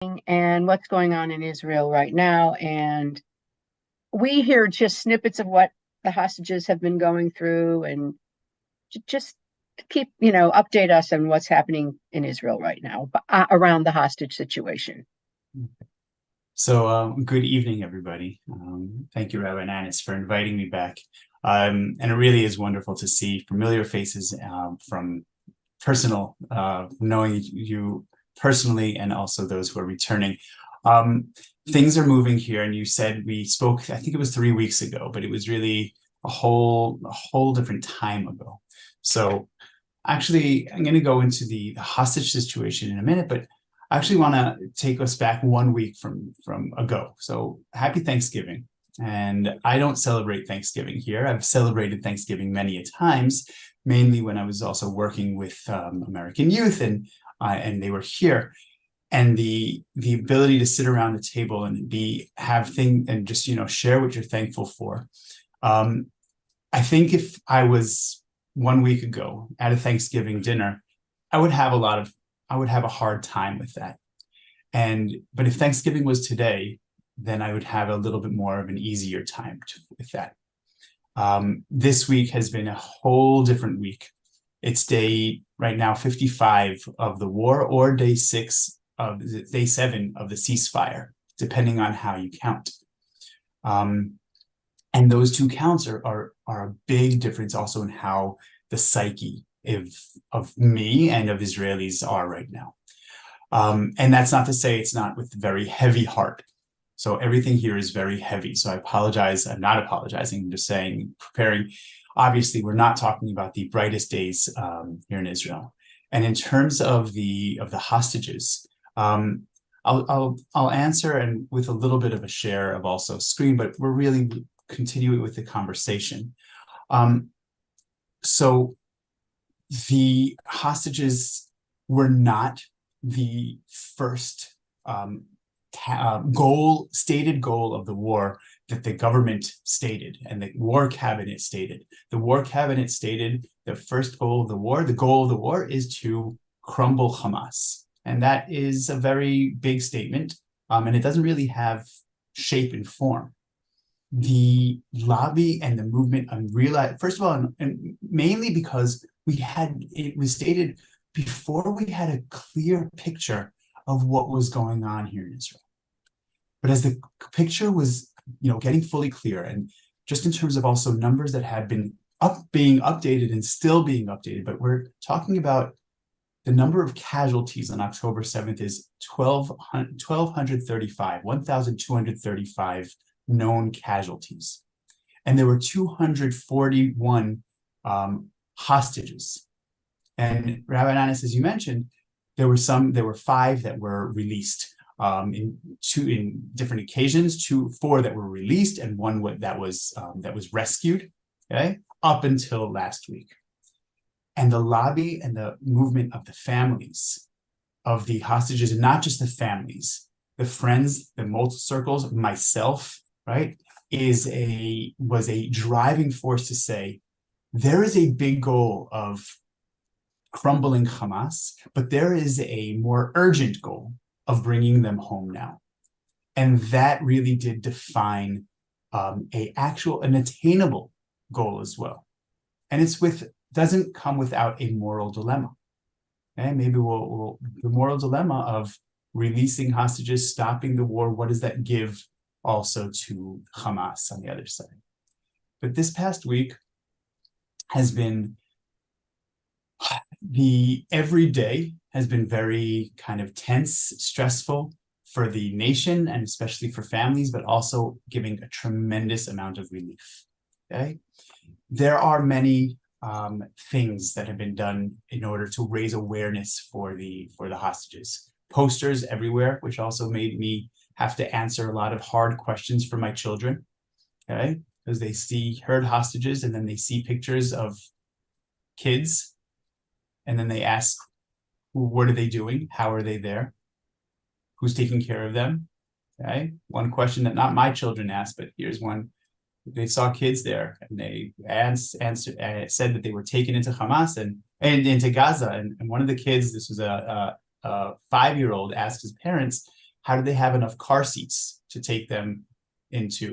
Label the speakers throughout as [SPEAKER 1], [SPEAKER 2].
[SPEAKER 1] and what's going on in Israel right now. And we hear just snippets of what the hostages have been going through and just keep, update us on what's happening in Israel right now around the hostage situation.
[SPEAKER 2] So, good evening, everybody. Thank you, Rabbi Nanis, for inviting me back. And it really is wonderful to see familiar faces from personal, knowing you personally, and also those who are returning. Um, Things are moving here, and you said we spoke, I think it was 3 weeks ago, but it was really a whole different time ago. So, actually, I'm going to go into the hostage situation in a minute, but I actually want to take us back 1 week from ago. So happy Thanksgiving. And I don't celebrate Thanksgiving here. I've celebrated Thanksgiving many a times, mainly when I was also working with American youth, and they were here. And the ability to sit around the table and and just share what you're thankful for. Um, I think if I was 1 week ago at a Thanksgiving dinner, I would have a hard time with that. But if Thanksgiving was today, then I would have a little bit more of an easier time with that. This week has been a whole different week. It's day right now 55 of the war, or day 7 of the ceasefire, depending on how you count. And those two counts are a big difference also in how the psyche of me and of Israelis are right now. And that's not to say it's not with very heavy heart. So everything here is very heavy. So I apologize. I'm not apologizing. I'm just saying, preparing. Obviously, we're not talking about the brightest days here in Israel. And in terms of the hostages, I'll answer, and with a little bit of a share of also screen, but we're really continuing with the conversation. So the hostages were not the first stated goal of the war that the government stated and the war cabinet stated. The war cabinet stated the first goal of the war is to crumble Hamas. And that is a very big statement, and it doesn't really have shape and form. The lobby and the movement unrealized, first of all, and mainly because it was stated before we had a clear picture of what was going on here in Israel. But as the picture was, getting fully clear, and just in terms of also numbers that had been being updated and still being updated, but we're talking about the number of casualties on October 7th is 1,235 known casualties. And there were 241 hostages. And Rabbi Nanis, as you mentioned, there were 5 that were released in different occasions, 4 that were released, and 1 that was rescued, okay, up until last week. And the lobby and the movement of the families of the hostages, and not just the families, the friends, the multiple circles, myself, right, was a driving force to say, there is a big goal of crumbling Hamas, but there is a more urgent goal of bringing them home now. And that really did define an attainable goal as well. And doesn't come without a moral dilemma. Okay? Maybe the moral dilemma of releasing hostages, stopping the war, what does that give also to Hamas on the other side? But this past week has been, every day has been very kind of tense, stressful for the nation, and especially for families, but also giving a tremendous amount of relief. Okay? There are many things that have been done in order to raise awareness for the hostages. Posters everywhere, which also made me have to answer a lot of hard questions for my children, okay? Because they heard hostages, and then they see pictures of kids, and then they ask, what are they doing? How are they there? Who's taking care of them? Okay? One question that not my children asked, but here's one. They saw kids there, and they said that they were taken into Hamas and into Gaza. And one of the kids, this was a 5-year-old, asked his parents, how do they have enough car seats to take them into,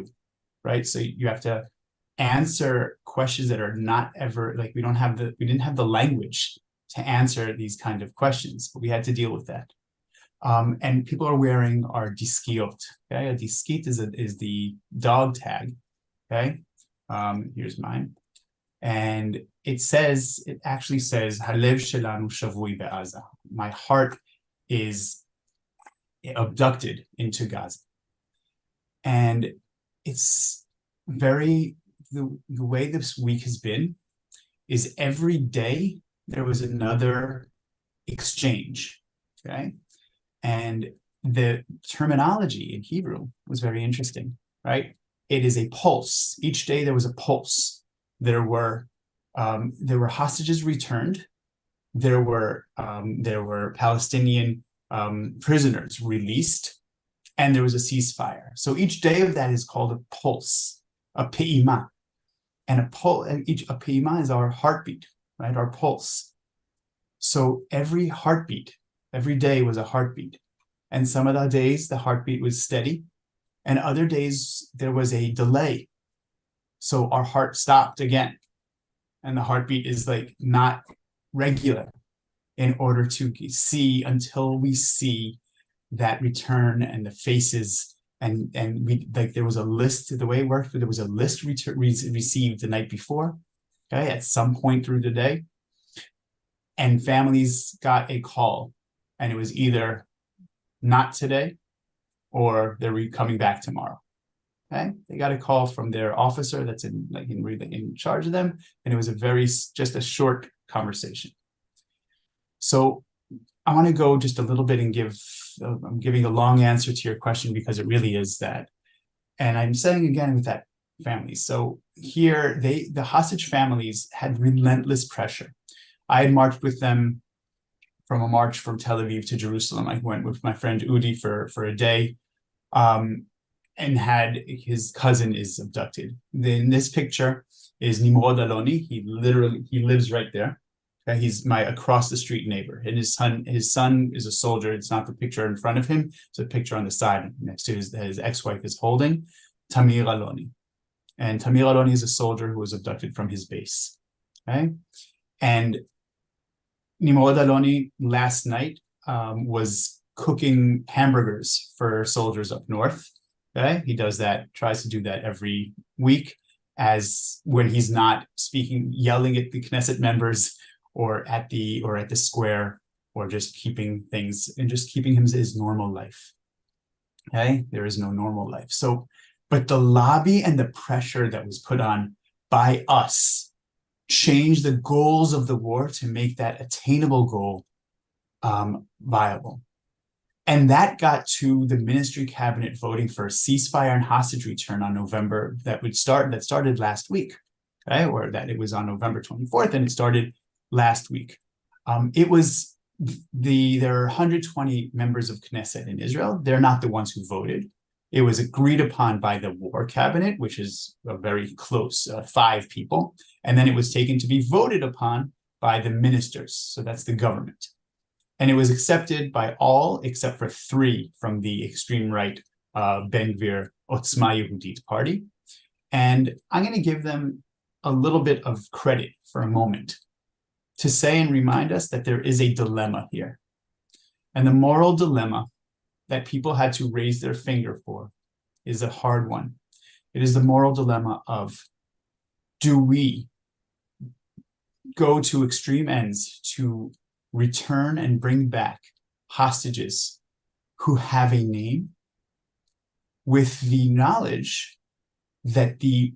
[SPEAKER 2] right? So you have to answer questions that are not ever, like, we didn't have the language to answer these kind of questions, but we had to deal with that. And people are wearing our diskiot. Okay, a diskit is the dog tag. Okay, here's mine, and it actually says Halev shelanu shavui be'aza. My heart is abducted into Gaza, and it's very the way this week has been is every day there was another exchange. Okay. And the terminology in Hebrew was very interesting, right? It is a pulse. Each day there was a pulse. There were hostages returned. There were Palestinian prisoners released, and there was a ceasefire. So each day of that is called a pulse, a pe'ima, and a pe'ima is our heartbeat, right? Our pulse. So every heartbeat, every day was a heartbeat. And some of the days the heartbeat was steady, and other days there was a delay. So our heart stopped again, and the heartbeat is like not regular in order to see until we see that return and the faces. And we, like, there was a list, the way it worked, there was a list received the night before, okay, at some point through the day. And families got a call, and it was either not today or they're coming back tomorrow. Okay, they got a call from their officer that's in charge of them, and it was just a short conversation. So I want to go just a little bit and I'm giving a long answer to your question because it really is that. And I'm saying again with that family. So here the hostage families had relentless pressure. I had marched with them from a march from Tel Aviv to Jerusalem. I went with my friend Udi for a day, and had his cousin is abducted. In this picture is Nimrod Aloni. He lives right there. Okay? He's my across the street neighbor. And his son is a soldier. It's not the picture in front of him. It's a picture on the side next to his ex-wife is holding, Tamir Aloni. And Tamir Aloni is a soldier who was abducted from his base. Okay? And Nimrod Aloni last night was cooking hamburgers for soldiers up north. Okay, he tries to do that every week, as when he's not speaking, yelling at the Knesset members or at the square, or just keeping him his normal life. Okay, there is no normal life. So, but the lobby and the pressure that was put on by us change the goals of the war to make that attainable goal viable. And that got to the ministry cabinet voting for a ceasefire and hostage return on November that started last week, okay? Or that it was on November 24th and it started last week. There are 120 members of Knesset in Israel. They're not the ones who voted. It was agreed upon by the war cabinet, which is a very close 5 people. And then it was taken to be voted upon by the ministers. So that's the government. And it was accepted by all except for 3 from the extreme right Ben Gvir Otzma Yehudit party. And I'm going to give them a little bit of credit for a moment to say and remind us that there is a dilemma here. And the moral dilemma that people had to raise their finger for is a hard one. It is the moral dilemma of, do we go to extreme ends to return and bring back hostages who have a name, with the knowledge that the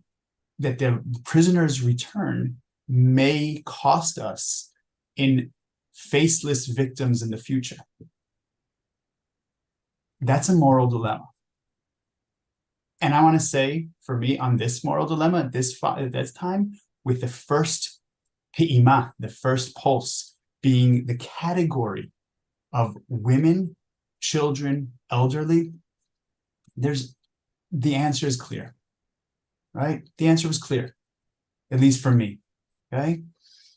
[SPEAKER 2] prisoners' return may cost us in faceless victims in the future? That's a moral dilemma. And I want to say, for me, on this moral dilemma, at this time, with the first pe'ima, the first pulse, being the category of women, children, elderly, the answer is clear, right? The answer was clear, at least for me, okay?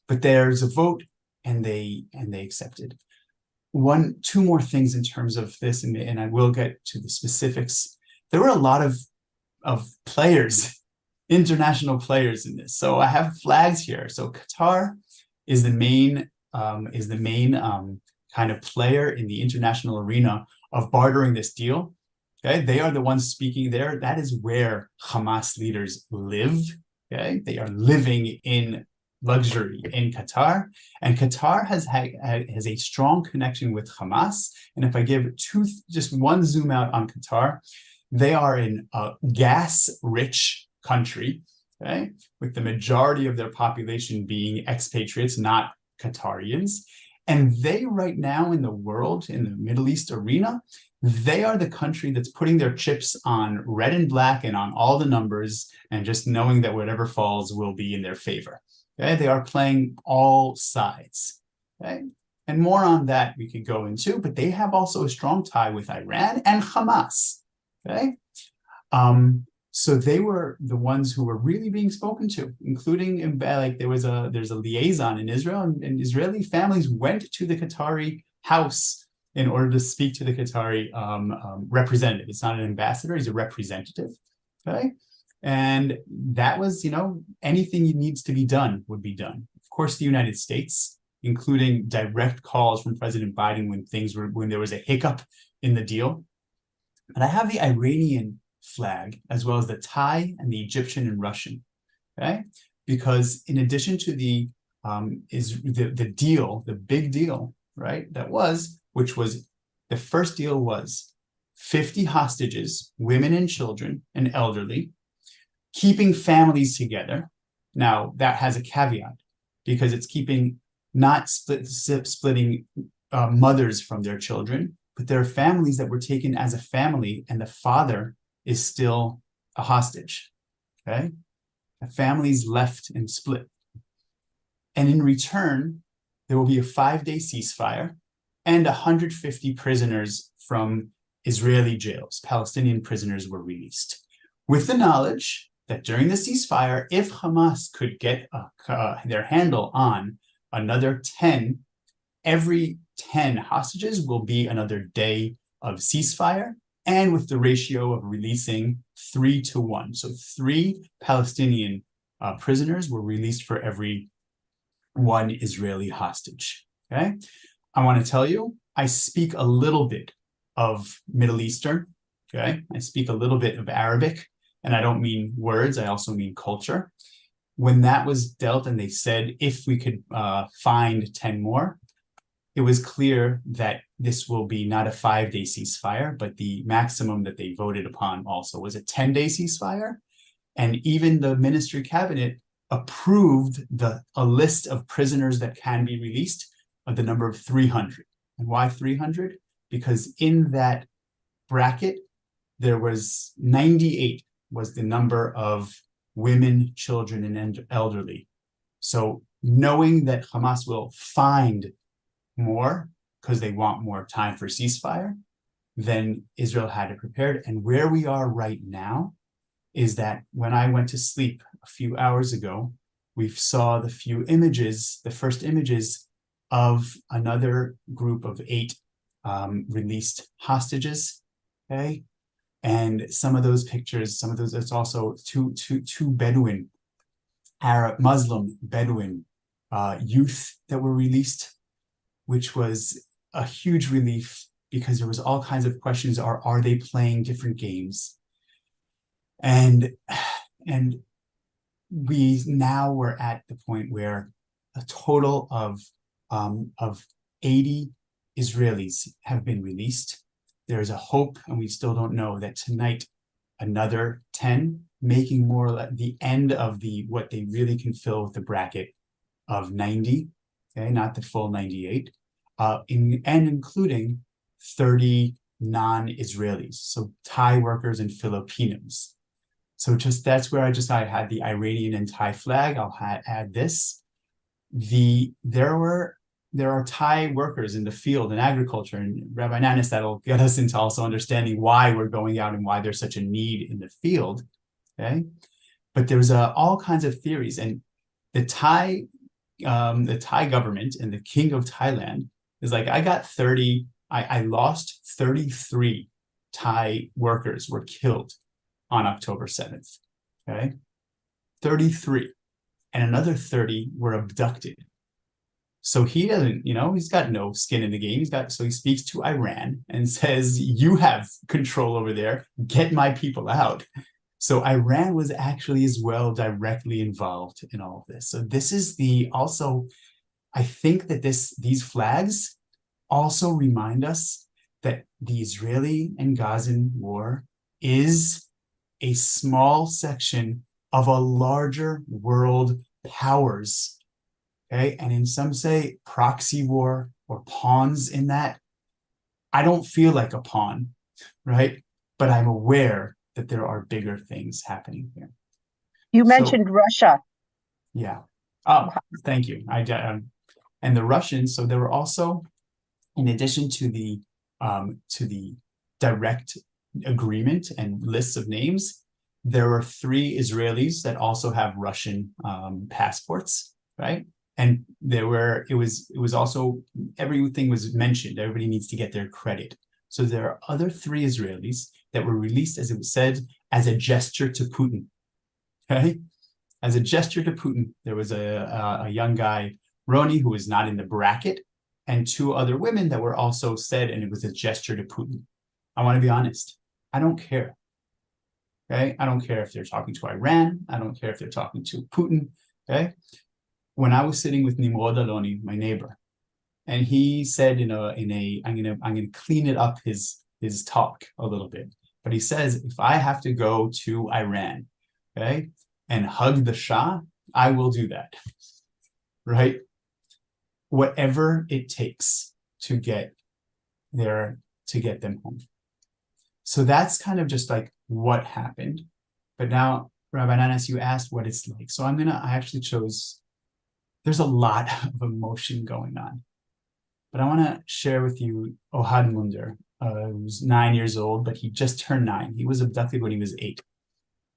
[SPEAKER 2] But there's a vote, and they accepted. two more things in terms of this, and I will get to the specifics. There were a lot of players, international players in this. So I have flags here. So Qatar is the main kind of player in the international arena of bartering this deal. Okay, they are the ones speaking there. That is where Hamas leaders live. Okay, they are living in luxury in Qatar, and Qatar has a strong connection with Hamas. And if I give just one zoom out on Qatar, they are in a gas-rich country, okay, with the majority of their population being expatriates, not Qatarians. And they right now in the world, in the Middle East arena, they are the country that's putting their chips on red and black and on all the numbers, and just knowing that whatever falls will be in their favor. Okay, they are playing all sides. Okay, and more on that we could go into, but they have also a strong tie with Iran and Hamas. Okay, so they were the ones who were really being spoken to, including like there's a liaison in Israel, and Israeli families went to the Qatari house in order to speak to the Qatari representative. It's not an ambassador; he's a representative. Okay. And that was, anything that needs to be done would be done. Of course, the United States, including direct calls from President Biden when there was a hiccup in the deal. And I have the Iranian flag, as well as the Thai and the Egyptian and Russian, okay? Because in addition to the deal, the big deal, right, which was, the first deal was 50 hostages, women and children and elderly, keeping families together. Now, that has a caveat, because it's keeping not splitting mothers from their children, but there are families that were taken as a family, and the father is still a hostage. Okay? The family's left and split. And in return, there will be a 5-day ceasefire and 150 prisoners from Israeli jails. Palestinian prisoners were released, with the knowledge that during the ceasefire, if Hamas could get their handle on another 10, every 10 hostages will be another day of ceasefire, and with the ratio of releasing 3 to 1. So 3 Palestinian prisoners were released for every 1 Israeli hostage. Okay, I want to tell you, I speak a little bit of Middle Eastern. Okay, I speak a little bit of Arabic. And I don't mean words, I also mean culture. When that was dealt and they said, if we could find 10 more, it was clear that this will be not a 5-day ceasefire, but the maximum that they voted upon also was a 10-day ceasefire. And even the ministry cabinet approved a list of prisoners that can be released of the number of 300. And why 300? Because in that bracket, there was 98 was the number of women, children, and elderly. So knowing that Hamas will find more because they want more time for ceasefire, then Israel had it prepared. And where we are right now is that when I went to sleep a few hours ago, we saw the first images of another group of 8 released hostages, okay? And some of those pictures, it's also two Bedouin, Arab, Muslim Bedouin youth that were released, which was a huge relief, because there was all kinds of questions. Are they playing different games? And we now were at the point where a total of 80 Israelis have been released. There's a hope, and we still don't know, that tonight another 10, making more or less the end of what they really can fill with the bracket of 90, okay, not the full 98, and including 30 non-Israelis, so Thai workers and Filipinos. So that's where I had the Iranian and Thai flag. I'll add this. There are Thai workers in the field in agriculture, and Rabbi Nanis, that'll get us into also understanding why we're going out and why there's such a need in the field, okay? But there's all kinds of theories, and the Thai government and the king of Thailand, is like, I got 30, I lost 33 Thai workers were killed on October 7th. Okay. 33. And another 30 were abducted. So he doesn't, he's got no skin in the game. So he speaks to Iran and says, you have control over there. Get my people out. So Iran was actually as well directly involved in all of this. So this is I think that these flags also remind us that the Israeli and Gazan war is a small section of a larger world powers. Okay. And in some say proxy war or pawns in that. I don't feel like a pawn, right? But I'm aware that there are bigger things happening here.
[SPEAKER 1] You
[SPEAKER 2] So,
[SPEAKER 1] mentioned Russia.
[SPEAKER 2] yeah. Oh, thank you. And the Russians, so there were also, in addition to the direct agreement and lists of names, there were 3 Israelis that also have Russian passports, right? And it was also, everything was mentioned. Everybody needs to get their credit. So there are other 3 Israelis that were released, as it was said, as a gesture to Putin. Okay, as a gesture to Putin, there was a young guy, Roni, who was not in the bracket, and 2 other women that were also said, and it was a gesture to Putin. I want to be honest. I don't care. Okay, I don't care if they're talking to Iran. I don't care if they're talking to Putin. Okay, when I was sitting with Nimrod Aloni, my neighbor, and he said I'm gonna clean it up his talk a little bit, but he says, if I have to go to Iran, okay, and hug the Shah, I will do that, right? Whatever it takes to get them home. So that's kind of just like what happened. But now, Rabbi Nanas, you asked what it's like. So I actually chose, there's a lot of emotion going on. But I want to share with you Ohad Munder, who's 9 years old, but he just turned 9. He was abducted when he was 8,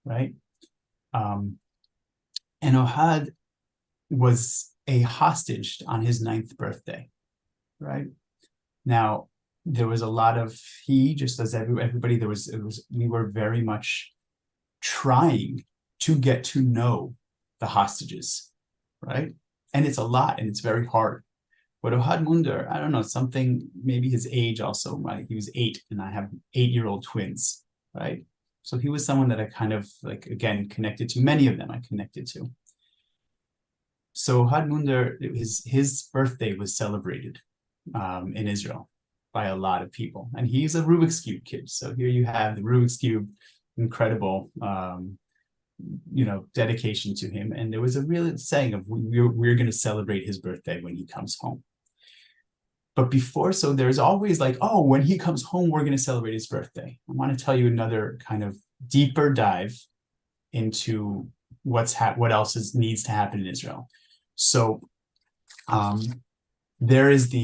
[SPEAKER 2] right? And Ohad was a hostage on his 9th birthday, right? Now, there was a lot of, just as everybody, we were very much trying to get to know the hostages, right? And it's a lot, and it's very hard. But Ohad Munder, I don't know, something, maybe his age also, right? He was 8, and I have 8-year-old twins, right? So he was someone that I kind of, like, again, connected to. Many of them I connected to. So Ohad Munder, his birthday was celebrated in Israel by a lot of people. And he's a Rubik's Cube kid. So here you have the Rubik's Cube, incredible, dedication to him. And there was a real saying of, we're going to celebrate his birthday when he comes home. But before, so there's always like, oh, when he comes home, we're going to celebrate his birthday. I want to tell you another kind of deeper dive into what else needs to happen in Israel. So there is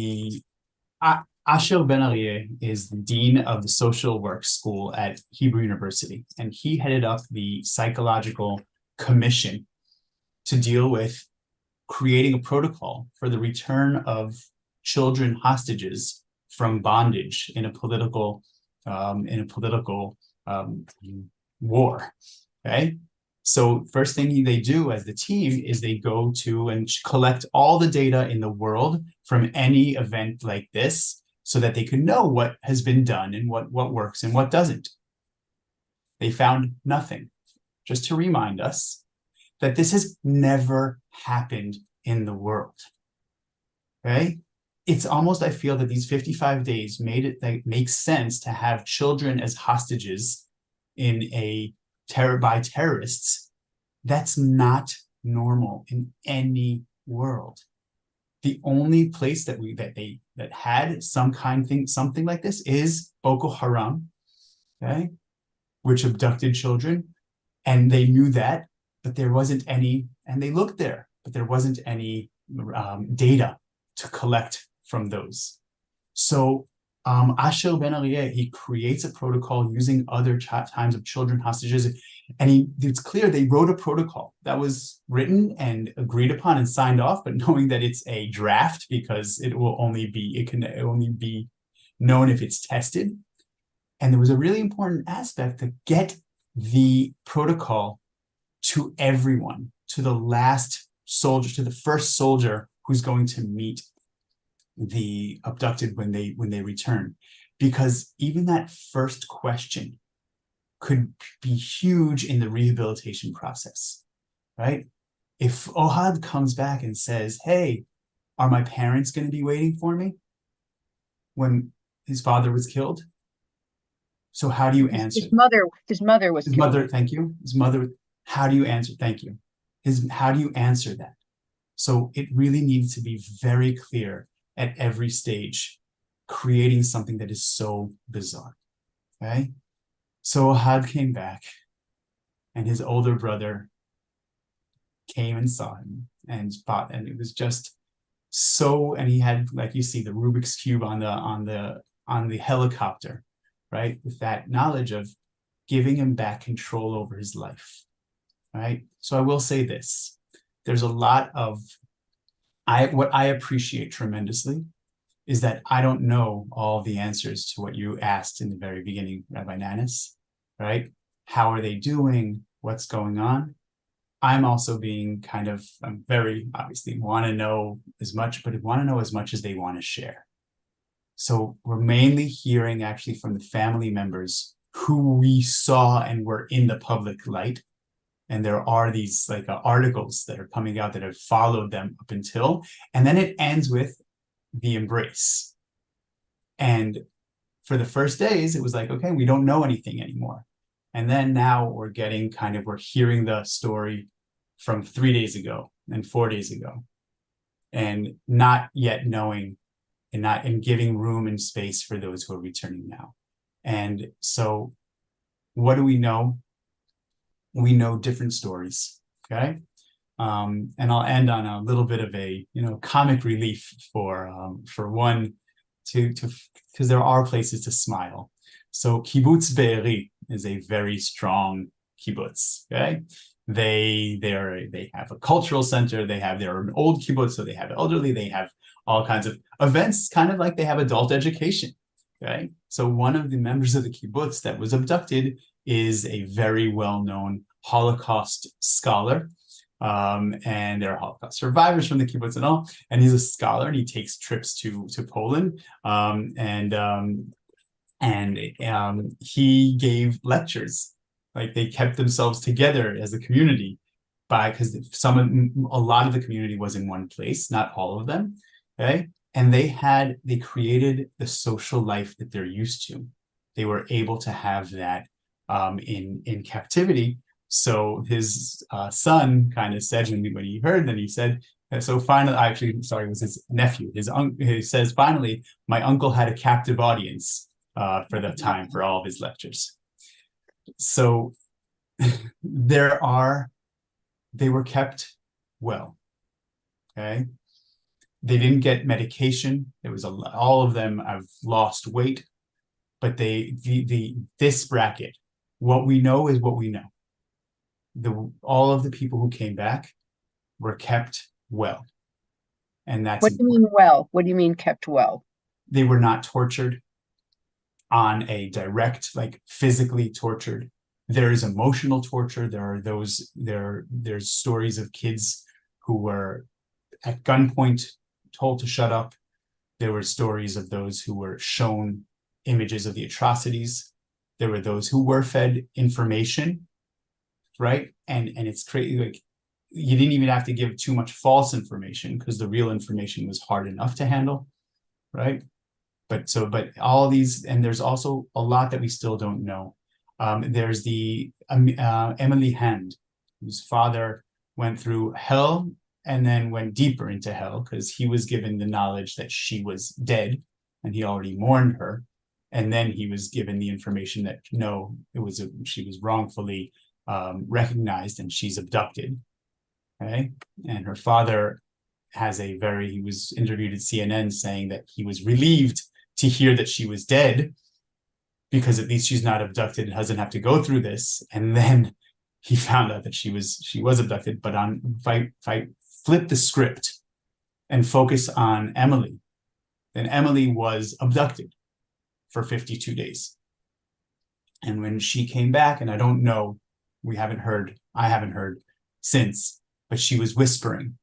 [SPEAKER 2] Asher Ben Aryeh is the dean of the social work school at Hebrew University, and he headed up the psychological commission to deal with creating a protocol for the return of children hostages from bondage in a political war. Okay. So first thing they do as the team is they go to and collect all the data in the world from any event like this so that they can know what has been done and what works and what doesn't. They found nothing. Just to remind us that this has never happened in the world. Okay? It's almost, I feel that these 55 days made it that makes sense to have children as hostages in a by terrorists. That's not normal in any world. The only place that had something like this is Boko Haram, okay, which abducted children, and they knew that, but there wasn't any, and they looked there, but there wasn't any data to collect from those. So Asher Ben Arieh, he creates a protocol using other times of children hostages, and it's clear they wrote a protocol that was written and agreed upon and signed off, but knowing that it's a draft because it can only be known if it's tested. And there was a really important aspect to get the protocol to everyone, to the last soldier, to the first soldier who's going to meet the abducted when they return, because even that first question could be huge in the rehabilitation process, right? If Ohad comes back and says, hey, are my parents going to be waiting for me when his father was killed? So how do you answer?
[SPEAKER 1] His mother was
[SPEAKER 2] His
[SPEAKER 1] killed.
[SPEAKER 2] mother, thank you. His mother, how do you answer? Thank you. How do you answer that? So it really needs to be very clear at every stage, creating something that is so bizarre. Okay. So Ohad came back, and his older brother came and saw him and fought, and it was just so. And he had, like you see, the Rubik's cube on the helicopter, right? With that knowledge of giving him back control over his life, right? So I will say this: there's a lot of what I appreciate tremendously is that I don't know all the answers to what you asked in the very beginning, Rabbi Nanis, right? How are they doing? What's going on? I'm also being I'm very obviously want to know as much, but want to know as much as they want to share. So we're mainly hearing actually from the family members who we saw and were in the public light. And there are these articles that are coming out that have followed them up until, and then it ends with the embrace. And for the first days, it was like, okay, we don't know anything anymore. And then now we're hearing the story from 3 days ago and 4 days ago, and not yet knowing and giving room and space for those who are returning now. And so what do we know? We know different stories, okay? And I'll end on a little bit of a comic relief for one because there are places to smile. So Kibbutz Be'eri is a very strong kibbutz. Okay, they have a cultural center. They have their old kibbutz, so they have elderly. They have all kinds of events, kind of like they have adult education. Okay, so one of the members of the kibbutz that was abducted is a very well-known Holocaust scholar. And there are Holocaust survivors from the kibbutz and all. And he's a scholar, and he takes trips to Poland. He gave lectures, like they kept themselves together as a community because a lot of the community was in one place, not all of them. Okay, and they created the social life that they're used to. They were able to have that in captivity. So his son kind of said when he heard that, he said, so finally, actually, sorry, it was his nephew. He says, finally, my uncle had a captive audience for the time for all of his lectures. So they were kept well. Okay. They didn't get medication. It was all of them have lost weight, but this bracket, what we know is what we know. All of the people who came back were kept well. And that's
[SPEAKER 1] what do you mean well? What do you mean kept well?
[SPEAKER 2] They were not tortured on a direct, physically tortured. There is emotional torture. There's stories of kids who were at gunpoint told to shut up. There were stories of those who were shown images of the atrocities. There were those who were fed information, right? And it's crazy. You didn't even have to give too much false information because the real information was hard enough to handle, right? But all these, and there's also a lot that we still don't know. There's the Emily Hand, whose father went through hell and then went deeper into hell because he was given the knowledge that she was dead and he already mourned her. And then he was given the information that no, she was wrongfully recognized and she's abducted. Okay. And her father he was interviewed at CNN saying that he was relieved to hear that she was dead, because at least she's not abducted and doesn't have to go through this. And then he found out that she was abducted. But if I flip the script and focus on Emily, then Emily was abducted for 52 days. And when she came back, and I don't know, I haven't heard since, but she was whispering,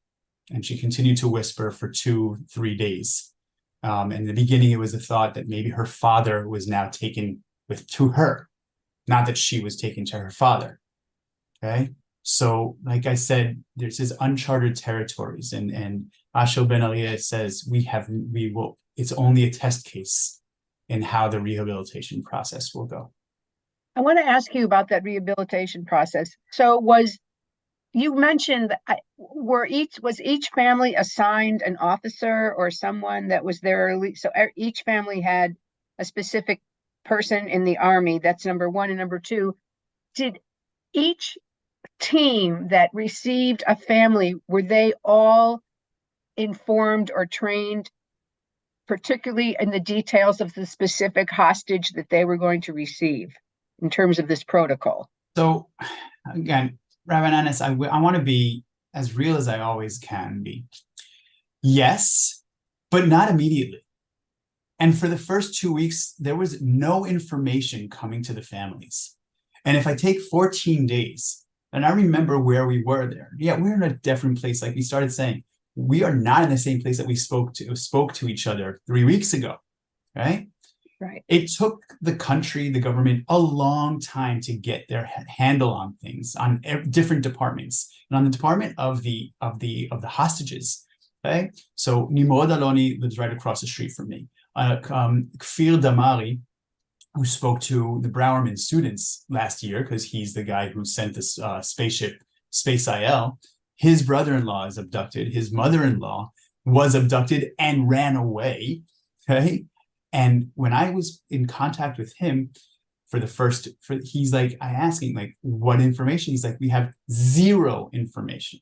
[SPEAKER 2] and she continued to whisper for 2-3 days. In the beginning, it was a thought that maybe her father was now taken to her, not that she was taken to her father. Okay. So, like I said, there's this uncharted territories, and Ashel Ben Aliyah says it's only a test case in how the rehabilitation process will go.
[SPEAKER 1] I want to ask you about that rehabilitation process. So you mentioned that was each family assigned an officer or someone that was there early? So each family had a specific person in the army. That's number one. And number two, did each team that received a family, were they all informed or trained, particularly in the details of the specific hostage that they were going to receive in terms of this protocol?
[SPEAKER 2] So again, Rabbi Nanis, I want to be as real as I always can be. Yes, but not immediately. And for the first 2 weeks, there was no information coming to the families. And if I take 14 days, and I remember where we were there, yeah, we're in a different place. Like we started saying, we are not in the same place that we spoke to each other 3 weeks ago, right?
[SPEAKER 1] Right.
[SPEAKER 2] It took the country, the government, a long time to get their handle on things, on different departments, and on the department of the hostages. Okay, so Nimrod Aloni lives right across the street from me. Kfir Damari, who spoke to the Browerman students last year, because he's the guy who sent this spaceship, Space IL. His brother-in-law is abducted. His mother-in-law was abducted and ran away. Okay. And when I was in contact with him he's like, I asked him, like, what information? He's like, we have zero information.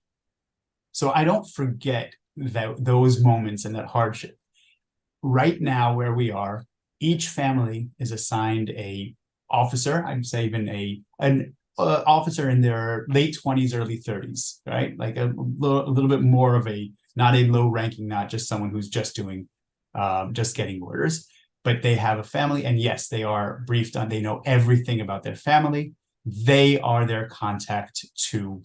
[SPEAKER 2] So I don't forget those moments and that hardship. Right now, where we are, each family is assigned a officer. I'd say even an officer in their late 20s, early 30s, right? Like a little bit more of not a low ranking, not just someone who's just doing, just getting orders. But they have a family, and yes, they are briefed on, they know everything about their family. They are their contact to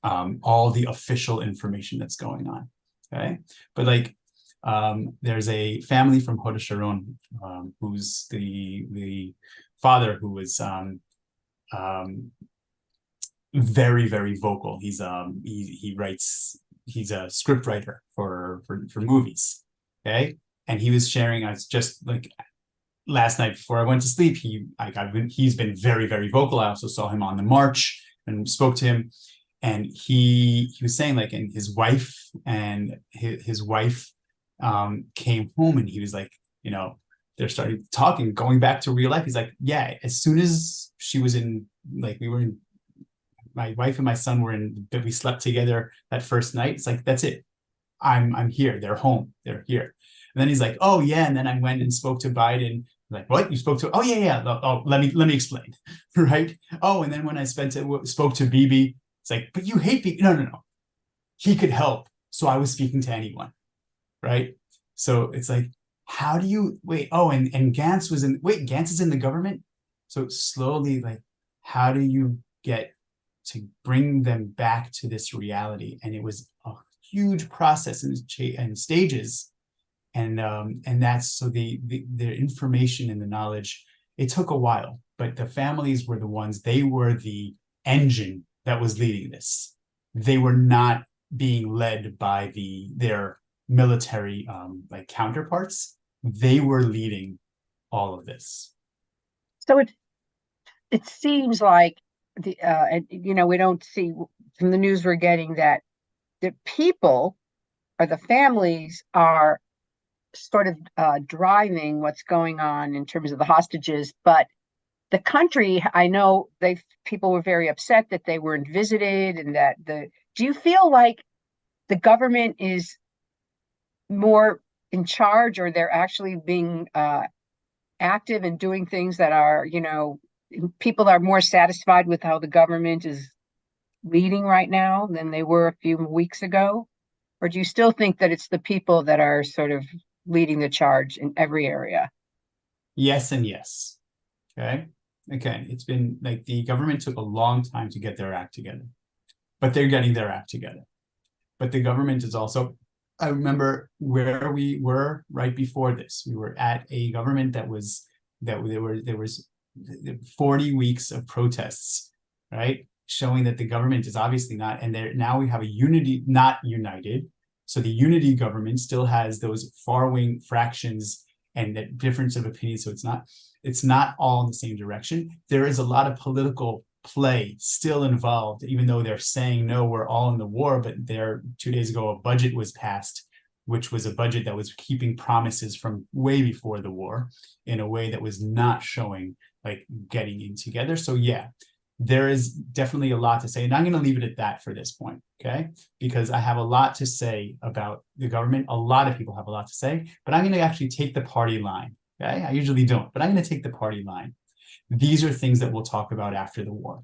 [SPEAKER 2] all the official information that's going on. Okay. But like, there's a family from Hod Sharon, who's the father, who was very, very vocal. He writes, he's a script writer for movies. Okay. And he was sharing, I was just like last night before I went to sleep, he's been very, very vocal. I also saw him on the march and spoke to him. And he was saying, like, and his wife came home, and he was like, they're starting talking, going back to real life. He's like, yeah, as soon as she was in, like, my wife and my son we slept together that first night. It's like, that's it. I'm here. They're home. They're here. And then he's like, oh yeah. And then I went and spoke to Biden. I'm like, what? You spoke to? Oh yeah. Oh, let me explain. Right. Oh, and then when I spoke to Bibi, it's like, but you hate Bibi. No. He could help. So I was speaking to anyone. Right. So it's like, how do you wait? Oh, and Gantz Gantz is in the government. So slowly, like, how do you get to bring them back to this reality? And it was a huge process and stages. And that's, so the information and the knowledge, it took a while, but the families were the ones, they were the engine that was leading this. They were not being led by their military like counterparts. They were leading all of this.
[SPEAKER 1] So it seems like we don't see from the news we're getting that the people or the families are sort of driving what's going on in terms of the hostages, but the country, I know people were very upset that they weren't visited, and do you feel like the government is more in charge, or they're actually being active and doing things that are, people are more satisfied with how the government is leading right now than they were a few weeks ago? Or do you still think that it's the people that are sort of leading the charge in every area?
[SPEAKER 2] Yes and yes. Okay. Again, it's been like the government took a long time to get their act together, but they're getting their act together. But the government is also, I remember where we were right before this. We were at a government that there was 40 weeks of protests, right? Showing that the government is obviously not, and now we have a unity, not united. So the unity government still has those far-wing fractions and that difference of opinion. So it's not all in the same direction. There is a lot of political play still involved, even though they're saying, no, we're all in the war. But 2 days ago, a budget was passed, which was a budget that was keeping promises from way before the war in a way that was not showing like getting in together. So yeah, there is definitely a lot to say. And I'm going to leave it at that for this point, okay? Because I have a lot to say about the government. A lot of people have a lot to say, but I'm going to actually take the party line, okay? I usually don't, but I'm going to take the party line. These are things that we'll talk about after the war.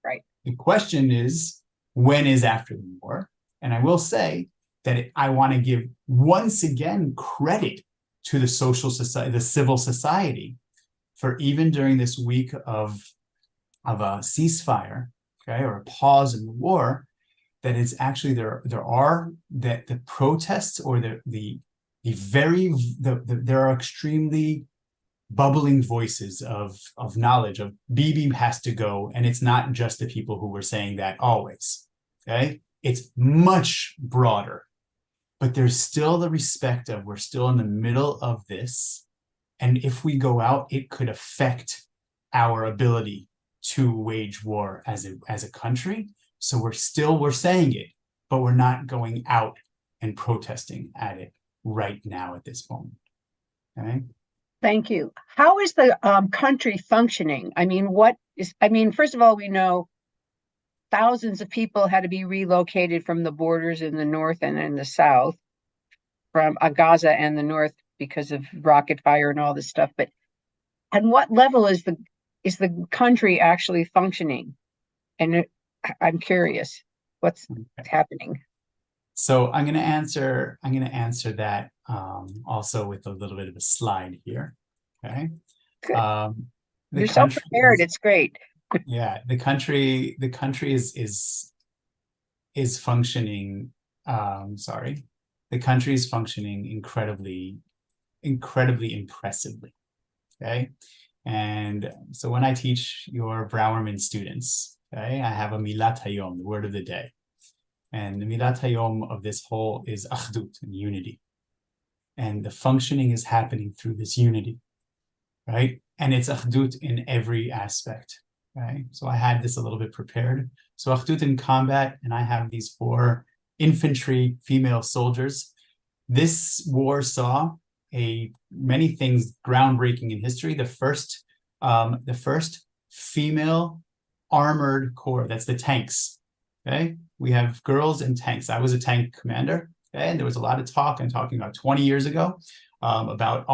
[SPEAKER 1] Right.
[SPEAKER 2] The question is, when is after the war? And I will say that I want to give once again credit to the social society, the civil society, for even during this week of a ceasefire, okay, or a pause in the war, that it's actually there are that the protests or there are extremely bubbling voices of knowledge of Bibi has to go, and it's not just the people who were saying that always, okay? It's much broader, but there's still the respect of we're still in the middle of this, and if we go out, it could affect our ability to wage war as a country. So we're saying it, but we're not going out and protesting at it right now at this moment. Okay.
[SPEAKER 1] Thank you. How is the country functioning? I mean, first of all, we know thousands of people had to be relocated from the borders in the north and in the south, from Gaza and the north because of rocket fire and all this stuff. But on what level is the country actually functioning? And I'm curious what's happening.
[SPEAKER 2] So I'm going to answer that also with a little bit of a slide here. Okay.
[SPEAKER 1] Good. You're so prepared. It's great.
[SPEAKER 2] Yeah, the country is functioning. The country is functioning incredibly impressively. Okay. And so when I teach your Browerman students, okay, I have a Milat Hayom, the word of the day. And the Milat Hayom of this whole is Achdut, and unity. And the functioning is happening through this unity, right? And it's Achdut in every aspect, right? So I had this a little bit prepared. So Achdut in combat, and I have these 4 infantry female soldiers. This war saw many things groundbreaking in history. The first female armored corps, that's the tanks. Okay, we have girls and tanks. I was a tank commander, okay, and there was a lot of talk. I'm talking about 20 years ago about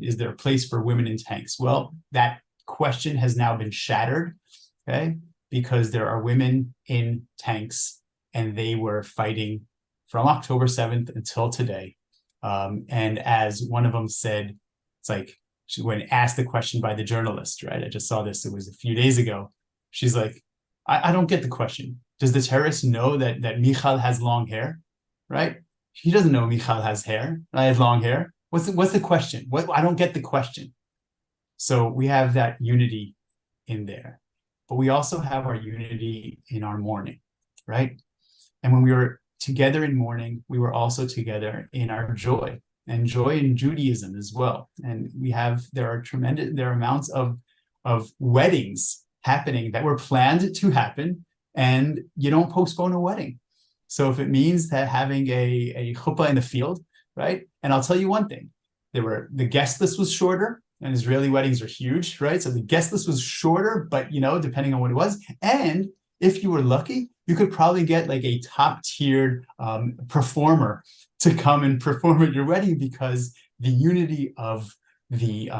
[SPEAKER 2] is there a place for women in tanks? Well, that question has now been shattered, okay, because there are women in tanks, and they were fighting from October 7th until today. And as one of them said, it's like when asked the question by the journalist, right? I just saw this, it was a few days ago. She's like, I don't get the question. Does the terrorist know that Michal has long hair, right? He doesn't know Michal has hair. I have long hair. What's the question? I don't get the question. So we have that unity in there, but we also have our unity in our mourning, right? And when we were together in mourning, we were also together in our joy, and joy in Judaism as well. And there are amounts of weddings happening that were planned to happen, and you don't postpone a wedding. So if it means that having a chuppah in the field, right? And I'll tell you one thing, the guest list was shorter, and Israeli weddings are huge, right? So the guest list was shorter, but depending on what it was. And if you were lucky, you could probably get like a top-tiered performer to come and perform at your wedding, because the unity of the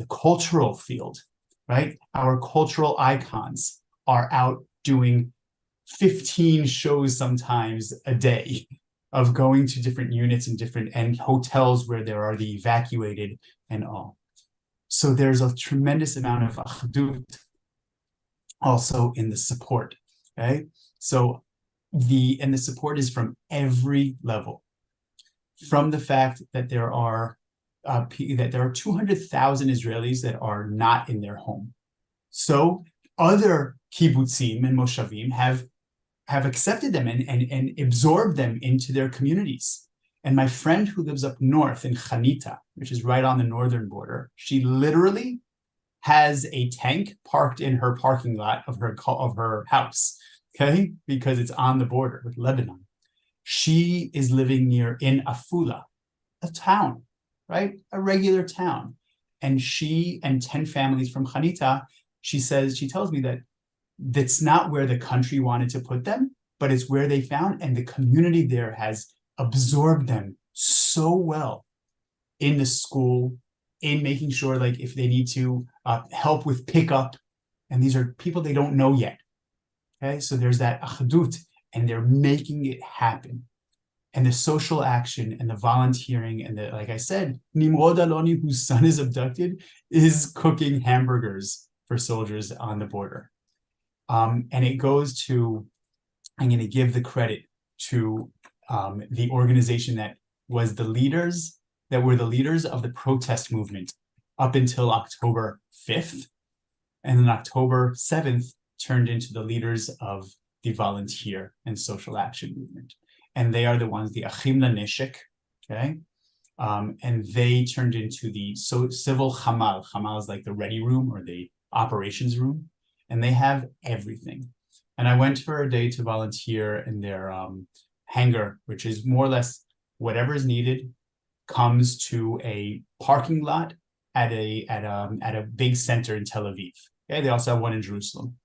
[SPEAKER 2] cultural field, right? Our cultural icons are out doing 15 shows sometimes a day, of going to different units and hotels where there are the evacuated and all. So there's a tremendous amount of achdut also in the support. Okay, so the support is from every level, from the fact that there are 200,000 Israelis that are not in their home. So other kibbutzim and moshavim have accepted them and absorbed them into their communities. And my friend who lives up north in Chanita, which is right on the northern border, she literally has a tank parked in her parking lot of her house, okay, because it's on the border with Lebanon. She is living in Afula, a town, right, a regular town, and she and 10 families from Chanita. She tells me that that's not where the country wanted to put them, but it's where they found, and the community there has absorbed them so well in the school, in making sure, like, if they need to help with pickup, and these are people they don't know yet. Okay, so there's that achdut, and they're making it happen. And the social action and the volunteering and like I said, Nimrod Aloni, whose son is abducted, is cooking hamburgers for soldiers on the border. And it goes to, I'm going to give the credit to the organization that were the leaders of the protest movement up until October 5th. And then October 7th turned into the leaders of the volunteer and social action movement. And they are the ones, the Achim LaNeshek, okay? And they turned into the civil Hamal. Hamal is like the ready room or the operations room. And they have everything. And I went for a day to volunteer in their hangar, which is more or less whatever is needed comes to a parking lot at a big center in Tel Aviv. Okay, they also have one in Jerusalem.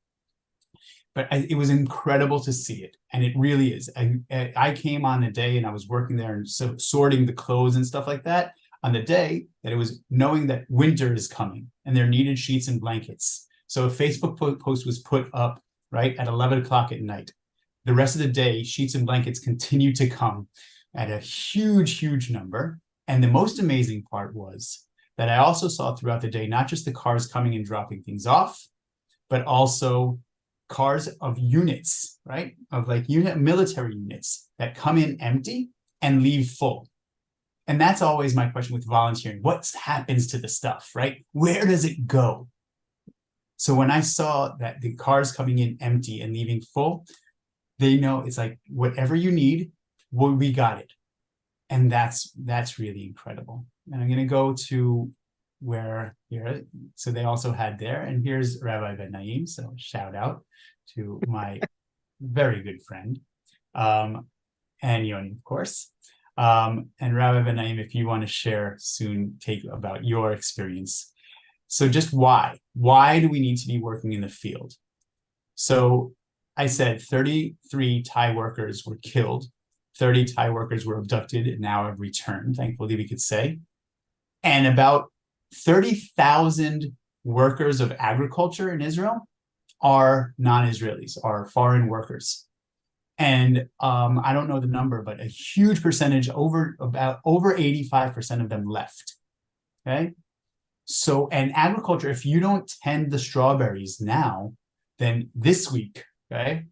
[SPEAKER 2] But it was incredible to see it, and it really is. I came on the day, and I was working there and sorting the clothes and stuff like that on the day that it was knowing that winter is coming and there needed sheets and blankets. So a Facebook post was put up right at 11 o'clock at night. The rest of the day, sheets and blankets continued to come at a huge, huge number. And the most amazing part was that I also saw throughout the day, not just the cars coming and dropping things off, but also cars of units, right? Of like military units that come in empty and leave full. And that's always my question with volunteering. What happens to the stuff, right? Where does it go? So when I saw that the cars coming in empty and leaving full, they know it's like, whatever you need, well, we got it. And that's really incredible. And I'm going to go to where here. So they also had there, and here's Rabbi Ben Naim. So shout out to my very good friend, and Yoni, of course. And Rabbi Ben Naim, if you want to share soon, take about your experience. So just why do we need to be working in the field? So I said 33 Thai workers were killed, 30 Thai workers were abducted and now have returned, thankfully we could say. And about 30,000 workers of agriculture in Israel are non-Israelis, are foreign workers. And I don't know the number, but a huge percentage, over 85% of them left, okay? So, and agriculture, if you don't tend the strawberries now, then this week, okay,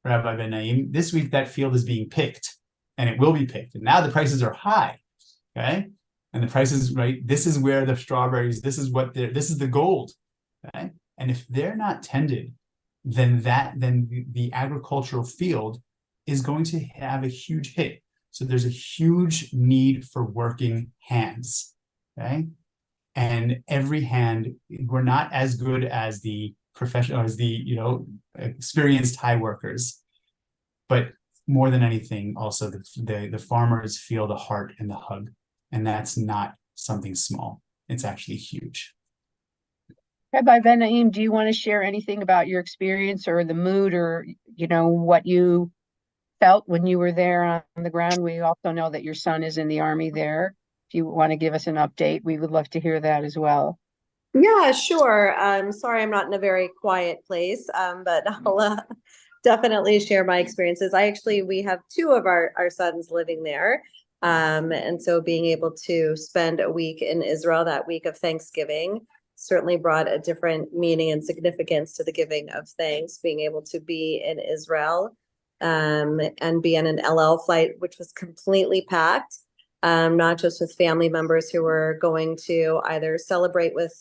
[SPEAKER 2] Rabbi Ben Naim, this week that field is being picked, and it will be picked. And now the prices are high, okay? And the prices, right, this is where the strawberries, this is the gold, okay? And if they're not tended, then the agricultural field is going to have a huge hit. So there's a huge need for working hands, okay? And every hand, we're not as good as the professional, as the experienced Thai workers, but more than anything, also the farmers feel the heart and the hug, and that's not something small. It's actually huge.
[SPEAKER 1] Rabbi Ben Naim, do you want to share anything about your experience or the mood, or what you felt when you were there on the ground? We also know that your son is in the army there. If you want to give us an update, we would love to hear that as well.
[SPEAKER 3] Yeah, sure. Sorry, I'm not in a very quiet place, but I'll definitely share my experiences. We have two of our sons living there. And so being able to spend a week in Israel, that week of Thanksgiving, certainly brought a different meaning and significance to the giving of thanks, being able to be in Israel, and be on an El Al flight, which was completely packed, not just with family members who were going to either celebrate with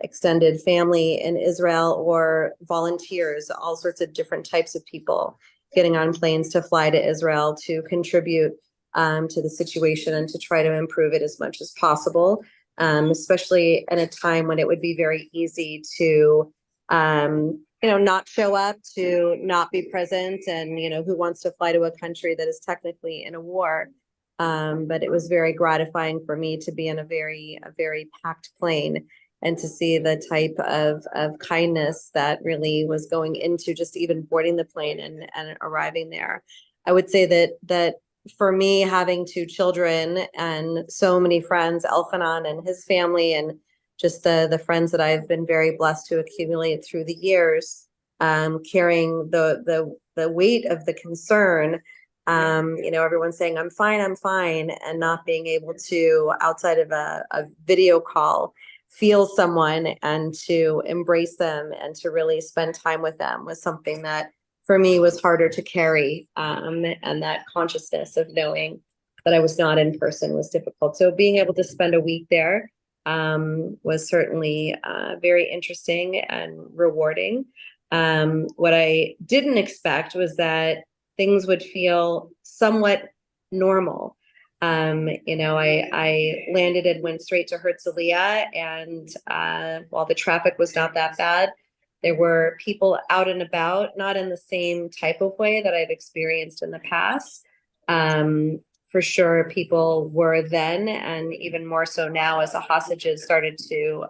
[SPEAKER 3] extended family in Israel or volunteers, all sorts of different types of people getting on planes to fly to Israel to contribute to the situation and to try to improve it as much as possible, especially in a time when it would be very easy to, not show up, to not be present, and, who wants to fly to a country that is technically in a war. But it was very gratifying for me to be in a very packed plane and to see the type of kindness that really was going into just even boarding the plane and arriving there. I would say that for me, having two children and so many friends, Elhanan and his family, and just the friends that I've been very blessed to accumulate through the years, carrying the weight of the concern, everyone saying, I'm fine, and not being able to, outside of a video call, feel someone and to embrace them and to really spend time with them was something that for me was harder to carry. And that consciousness of knowing that I was not in person was difficult. So being able to spend a week there was certainly very interesting and rewarding. What I didn't expect was that things would feel somewhat normal. I landed and went straight to Herzliya, and while the traffic was not that bad, there were people out and about, not in the same type of way that I've experienced in the past. For sure, people were then, and even more so now as the hostages started to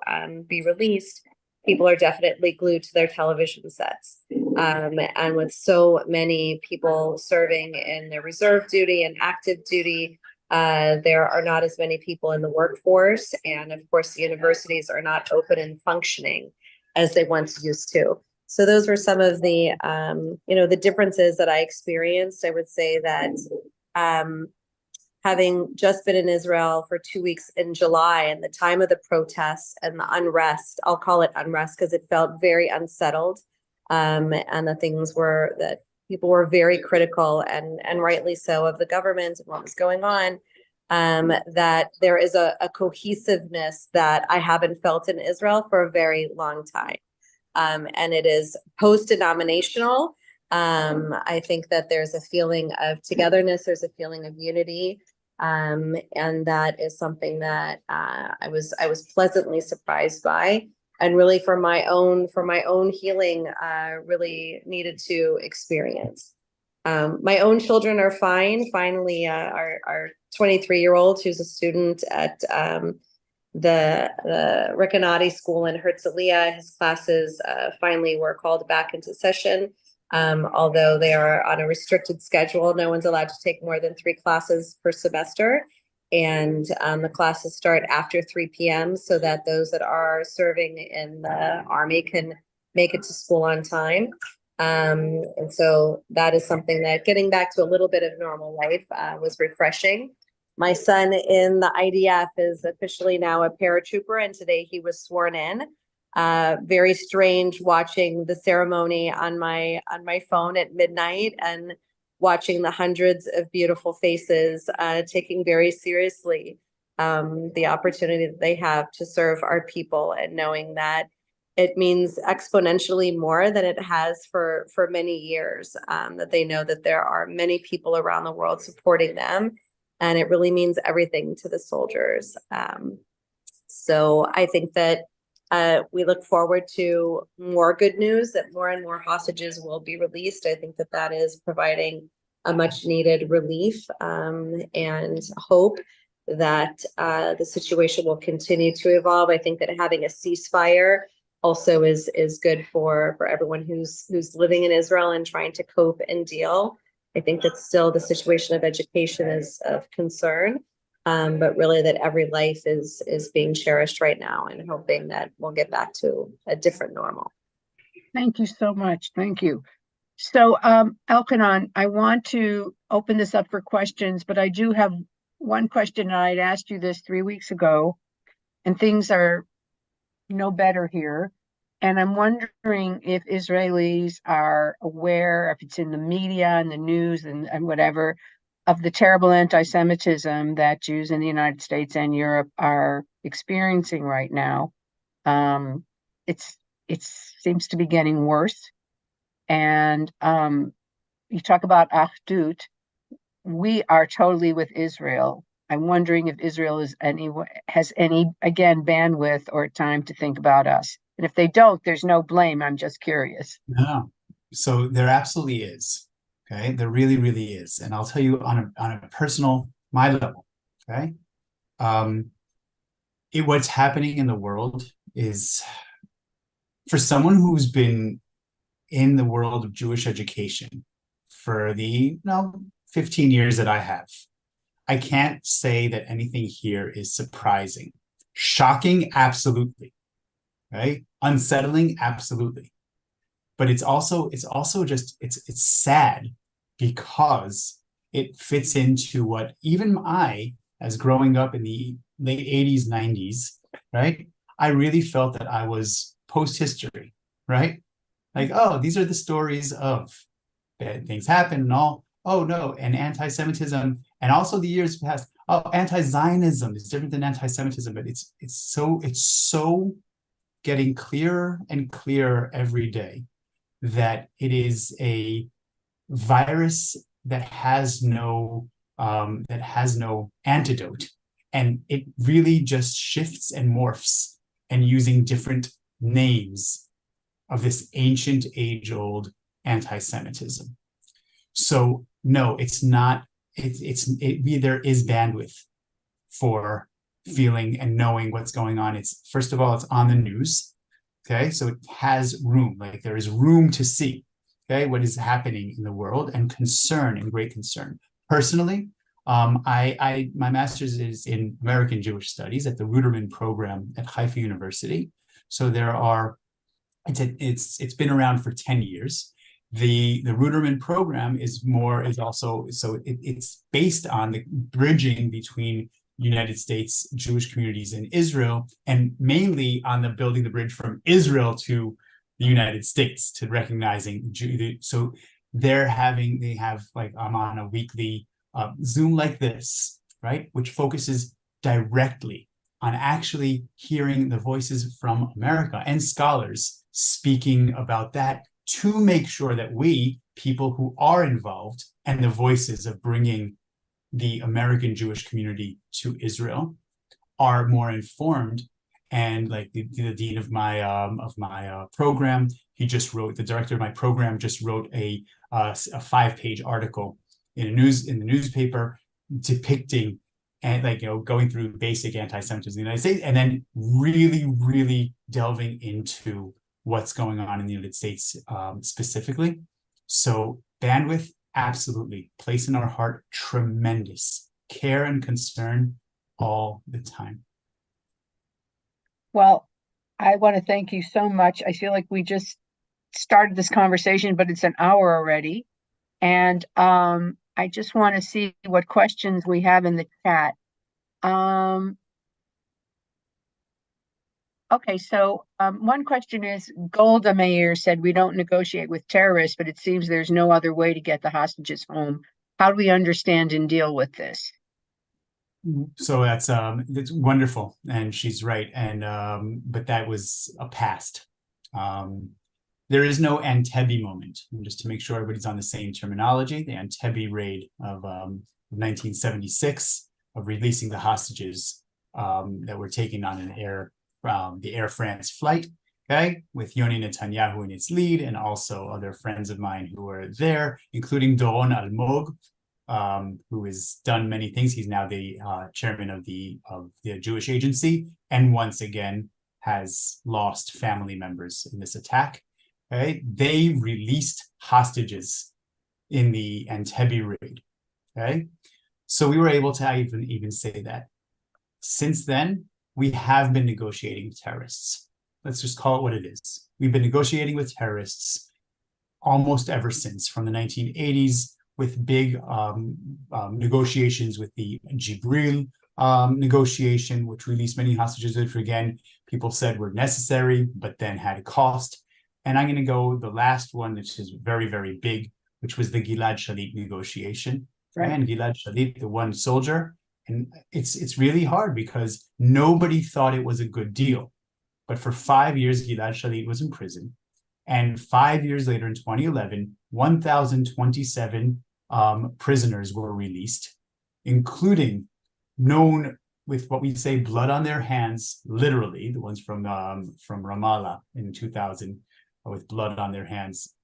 [SPEAKER 3] be released, people are definitely glued to their television sets. And with so many people serving in their reserve duty and active duty, there are not as many people in the workforce. And of course, the universities are not open and functioning as they once used to. So those were some of the, the differences that I experienced. I would say that having just been in Israel for 2 weeks in July and the time of the protests and the unrest, I'll call it unrest because it felt very unsettled. And the things were that people were very critical and rightly so of the government and what was going on, that there is a cohesiveness that I haven't felt in Israel for a very long time. And it is post-denominational. I think that there's a feeling of togetherness, there's a feeling of unity. And that is something that I was pleasantly surprised by, and really for my own healing, really needed to experience. My own children are fine. Finally, our 23-year-old, who's a student at the Recanati school in Herzliya, his classes finally were called back into session. Although they are on a restricted schedule, no one's allowed to take more than 3 classes per semester. And the classes start after 3 p.m. so that those that are serving in the Army can make it to school on time. And so that is something that getting back to a little bit of normal life was refreshing. My son in the IDF is officially now a paratrooper, and today he was sworn in. Very strange watching the ceremony on my phone at midnight and watching the hundreds of beautiful faces taking very seriously the opportunity that they have to serve our people, and knowing that it means exponentially more than it has for many years, that they know that there are many people around the world supporting them, and it really means everything to the soldiers. So I think that we look forward to more good news, that more and more hostages will be released. I think that that is providing a much needed relief and hope that the situation will continue to evolve. I think that having a ceasefire also is good for everyone who's living in Israel and trying to cope and deal. I think that still the situation of education is of concern, but really that every life is being cherished right now, and hoping that we'll get back to a different normal.
[SPEAKER 1] Thank you so much. Thank you. So, Elhanan, I want to open this up for questions, but I do have one question. I'd asked you this 3 weeks ago, and things are no better here. And I'm wondering if Israelis are aware, if it's in the media and the news and whatever, of the terrible anti-Semitism that Jews in the United States and Europe are experiencing right now. It's it seems to be getting worse. And you talk about Achdut. We are totally with Israel. I'm wondering if Israel has any again bandwidth or time to think about us. And if they don't, there's no blame. I'm just curious.
[SPEAKER 2] No. So there absolutely is. Okay. There really, really is. And I'll tell you on a personal, my level. Okay. What's happening in the world is, for someone who's been in the world of Jewish education for the 15 years that I have, I can't say that anything here is surprising. Shocking, absolutely. Right? Unsettling, absolutely. But it's also just it's sad, because it fits into what even I, as growing up in the late 80s, 90s, right? I really felt that I was post-history, right? Like, oh, these are the stories of bad things happen and all. Oh no, and anti-Semitism, and also the years past. Oh, anti-Zionism is different than anti-Semitism, but it's so getting clearer and clearer every day that it is a virus that has no antidote, and it really just shifts and morphs, and using different names of this ancient, age-old anti-Semitism. So no, it's not. There is bandwidth for feeling and knowing what's going on. It's, first of all, it's on the news. Okay, so it has room. Like, there is room to see, okay, what is happening in the world, and concern, and great concern. Personally, my master's is in American Jewish Studies at the Ruderman program at Haifa University. So it's been around for 10 years. The Ruderman program it's based on the bridging between United States Jewish communities in Israel, and mainly on the building the bridge from Israel to the United States, to recognizing so they have like, I'm on a weekly Zoom like this, right, which focuses directly on actually hearing the voices from America and scholars speaking about that, to make sure that we, people who are involved, and the voices of bringing the American Jewish community to Israel, are more informed. And like the dean of my program, the director of my program just wrote a 5-page article in the newspaper, depicting and going through basic anti-Semitism in the United States, and then really, really delving into what's going on in the United States specifically. So bandwidth, absolutely. Place in our heart, tremendous. Care and concern all the time.
[SPEAKER 1] Well, I want to thank you so much. I feel like we just started this conversation, but it's an hour already. And I just want to see what questions we have in the chat. Okay, so one question is, Golda Meir said we don't negotiate with terrorists, but it seems there's no other way to get the hostages home. How do we understand and deal with this?
[SPEAKER 2] So that's wonderful, and she's right. And but that was a past. There is no Entebbe moment. Just to make sure everybody's on the same terminology, the Entebbe raid of 1976, of releasing the hostages that were taken on the Air France flight, okay, with Yoni Netanyahu in its lead, and also other friends of mine who were there, including Doron Almog, who has done many things. He's now the chairman of the Jewish Agency, and once again has lost family members in this attack. Okay, they released hostages in the Entebbe raid. Okay, so we were able to even say that. Since then, we have been negotiating with terrorists. Let's just call it what it is. We've been negotiating with terrorists almost ever since, from the 1980s, with big negotiations with the Jibril negotiation, which released many hostages, which again, people said were necessary, but then had a cost. And I'm going to go the last one, which is very, very big, which was the Gilad Shalit negotiation.
[SPEAKER 1] Right.
[SPEAKER 2] And Gilad Shalit, the one soldier. And it's really hard because nobody thought it was a good deal. But for 5 years, Gilad Shalit was in prison. And 5 years later, in 2011, 1,027 prisoners were released, including known with what we say blood on their hands, literally, the ones from Ramallah in 2000 with blood on their hands,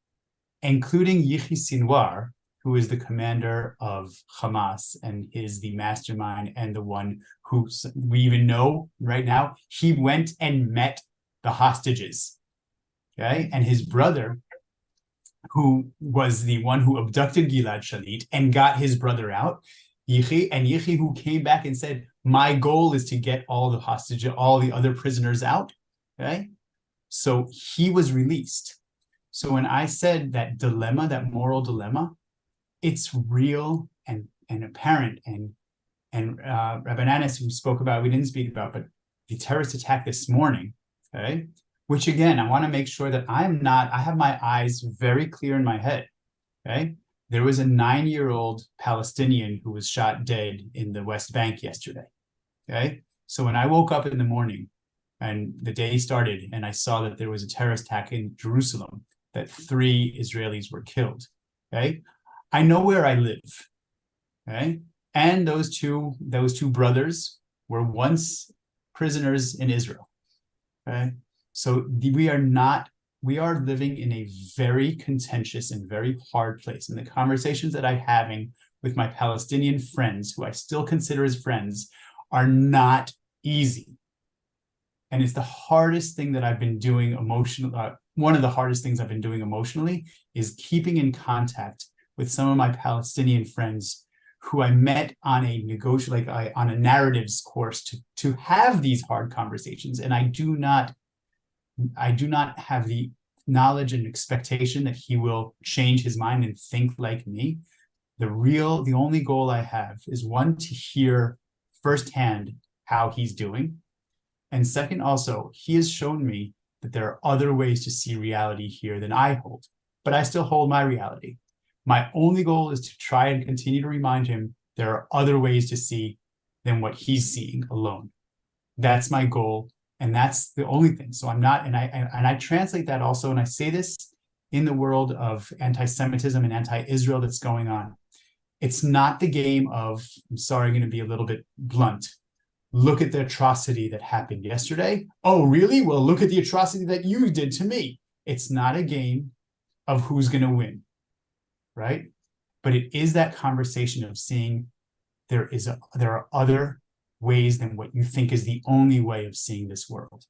[SPEAKER 2] including Yihya Sinwar, who is the commander of Hamas and is the mastermind and the one who we even know right now, he went and met the hostages, okay? And his brother, who was the one who abducted Gilad Shalit and got his brother out, Yihya, who came back and said, my goal is to get all the other prisoners out, okay? So he was released. So when I said that dilemma, that moral dilemma, it's real and apparent. And Rabbi Nanis, who spoke about, we didn't speak about, but the terrorist attack this morning, okay, which again, I want to make sure that I have my eyes very clear in my head, okay? There was a 9-year-old Palestinian who was shot dead in the West Bank yesterday, okay? So when I woke up in the morning and the day started and I saw that there was a terrorist attack in Jerusalem, that 3 Israelis were killed, okay? I know where I live, okay? And those two brothers were once prisoners in Israel, okay? So we are living in a very contentious and very hard place. And the conversations that I'm having with my Palestinian friends, who I still consider as friends, are not easy. And it's the hardest thing that I've been doing emotionally. One of the hardest things I've been doing emotionally is keeping in contact with some of my Palestinian friends who I met on a on a narratives course to have these hard conversations. And I do not have the knowledge and expectation that he will change his mind and think like me. The only goal I have is, one, to hear firsthand how he's doing. And second, also, he has shown me that there are other ways to see reality here than I hold, but I still hold my reality. My only goal is to try and continue to remind him there are other ways to see than what he's seeing alone. That's my goal. And that's the only thing. So I'm not, and I translate that also, and I say this in the world of anti-Semitism and anti-Israel that's going on. It's not the game of, I'm sorry, I'm going to be a little bit blunt. Look at the atrocity that happened yesterday. Oh, really? Well, look at the atrocity that you did to me. It's not a game of who's going to win, right? But it is that conversation of seeing there are other ways than what you think is the only way of seeing this world,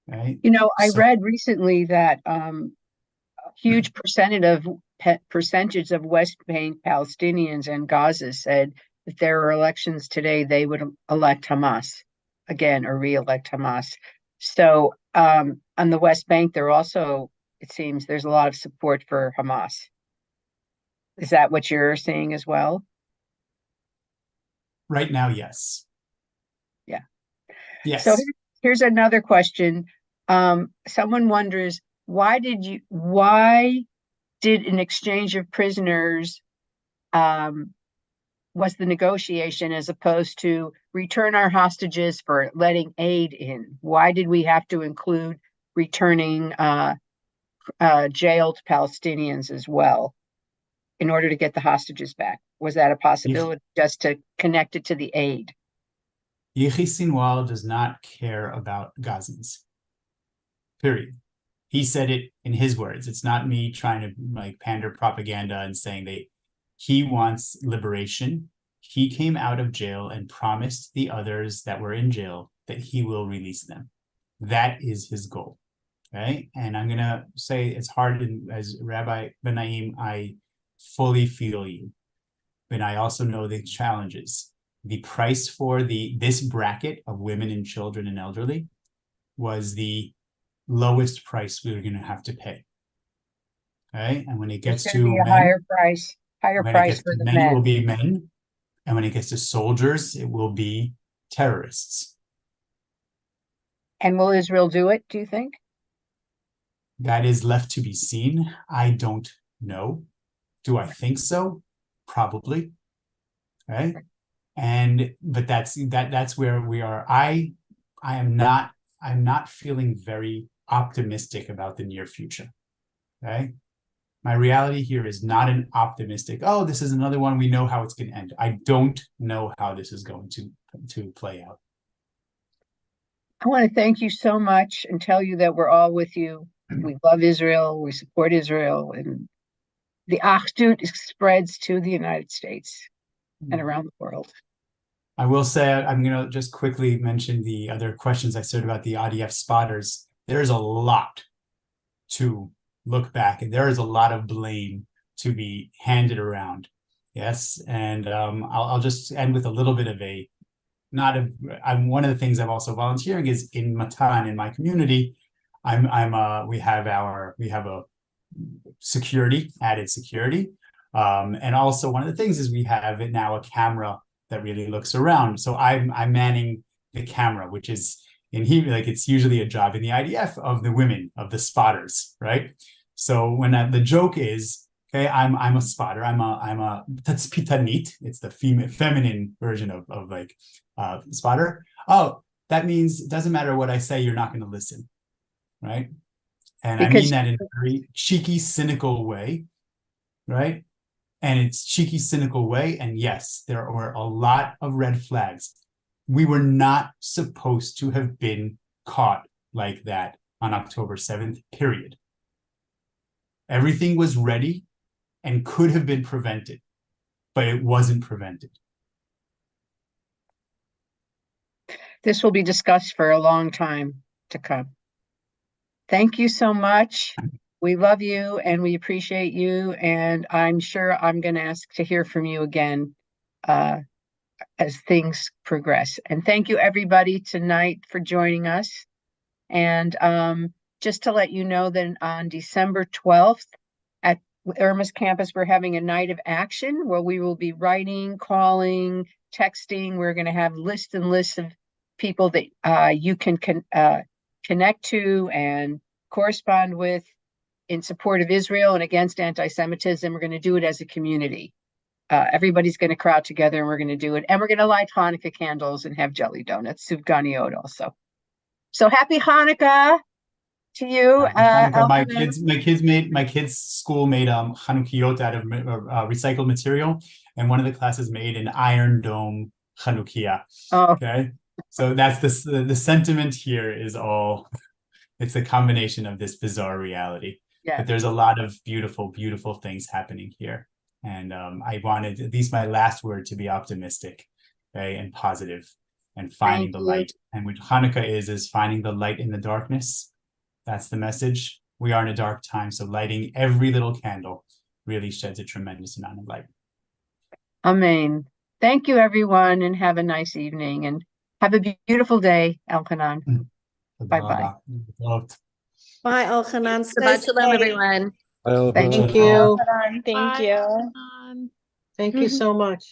[SPEAKER 2] right?
[SPEAKER 1] I read recently that a huge percentage of West Bank Palestinians and Gaza said if there were elections today, they would elect Hamas again or re-elect Hamas. So on the West Bank, it seems there's a lot of support for Hamas. Is that what you're seeing as well?
[SPEAKER 2] Right now, yes.
[SPEAKER 1] Yeah.
[SPEAKER 2] Yes.
[SPEAKER 1] So here's another question. Someone wonders, why did an exchange of prisoners was the negotiation as opposed to return our hostages for letting aid in? Why did we have to include returning jailed Palestinians as well in order to get the hostages back? Was that a possibility just to connect it to the aid?
[SPEAKER 2] Yihya Sinwar does not care about Gazans, period. He said it in his words. It's not me trying to pander propaganda and saying he wants liberation. He came out of jail and promised the others that were in jail that he will release them. That is his goal, okay? And I'm going to say it's hard, as Rabbi Ben Naim, I fully feel you. But I also know the challenges. The price for this bracket of women and children and elderly was the lowest price we were going to have to pay. Okay, and when it
[SPEAKER 1] There's
[SPEAKER 2] gets
[SPEAKER 1] going to
[SPEAKER 2] to
[SPEAKER 1] be a
[SPEAKER 2] men,
[SPEAKER 1] higher
[SPEAKER 2] when it
[SPEAKER 1] price
[SPEAKER 2] gets
[SPEAKER 1] for
[SPEAKER 2] to
[SPEAKER 1] the
[SPEAKER 2] men, it will
[SPEAKER 1] men.
[SPEAKER 2] be men, and when it gets to soldiers, it will be terrorists.
[SPEAKER 1] And will Israel do it, do you think?
[SPEAKER 2] That is left to be seen. I don't know. Do I think so? Probably. Okay. But that's where we are. I'm not feeling very optimistic about the near future. Okay. My reality here is not an optimistic, oh, this is another one, we know how it's going to end. I don't know how this is going to play out.
[SPEAKER 1] I want to thank you so much and tell you that we're all with you. We love Israel. We support Israel. And the Achdut spreads to the United States and around the world.
[SPEAKER 2] I will say, I'm going to just quickly mention the other questions I said about the IDF spotters. There's a lot to look back, and there is a lot of blame to be handed around. Yes, and I'll just end with a little bit of I'm one of the things I'm also volunteering is in Matan, in my community. We have a added security, and also one of the things is we have now a camera that really looks around. So I'm manning the camera, which is in Hebrew, like it's usually a job in the IDF of the women, of the spotters, right? So when the joke is, okay, I'm a spotter, I'm a tatspitanit, it's the feminine version of like spotter. Oh, that means it doesn't matter what I say, you're not going to listen, right? And I mean that in a very cheeky, cynical way, right? And it's cheeky, cynical way. And yes, there were a lot of red flags. We were not supposed to have been caught like that on October 7th, period. Everything was ready and could have been prevented, but it wasn't prevented.
[SPEAKER 1] This will be discussed for a long time to come. Thank you so much. We love you and we appreciate you. And I'm sure I'm going to ask to hear from you again as things progress. And thank you everybody tonight for joining us. And just to let you know that on December 12th at Irma's campus, we're having a night of action where we will be writing, calling, texting. We're going to have lists and lists of people that you can connect to and correspond with in support of Israel and against anti-Semitism. We're going to do it as a community. Everybody's going to crowd together and we're going to do it. And we're going to light Hanukkah candles and have jelly donuts, sufganiyot also. So happy Hanukkah to you.
[SPEAKER 2] Hanukkah. My kids' school made Chanukiot out of recycled material, and one of the classes made an iron dome Chanukiah.
[SPEAKER 1] Oh.
[SPEAKER 2] Okay, so that's the sentiment here is all. It's a combination of this bizarre reality.
[SPEAKER 1] Yeah.
[SPEAKER 2] But there's a lot of beautiful, beautiful things happening here, and I wanted at least my last word to be optimistic, okay, and positive, and finding the light. And what Hanukkah is finding the light in the darkness. That's the message. We are in a dark time, so lighting every little candle really sheds a tremendous amount of light.
[SPEAKER 1] Amen. Thank you, everyone, and have a nice evening, and have a beautiful day, Elhanan. Bye-bye.
[SPEAKER 4] Bye, Elhanan.
[SPEAKER 3] Shabbat shalom, everyone.
[SPEAKER 1] Thank
[SPEAKER 4] you.
[SPEAKER 5] Thank you.
[SPEAKER 4] Thank you so much.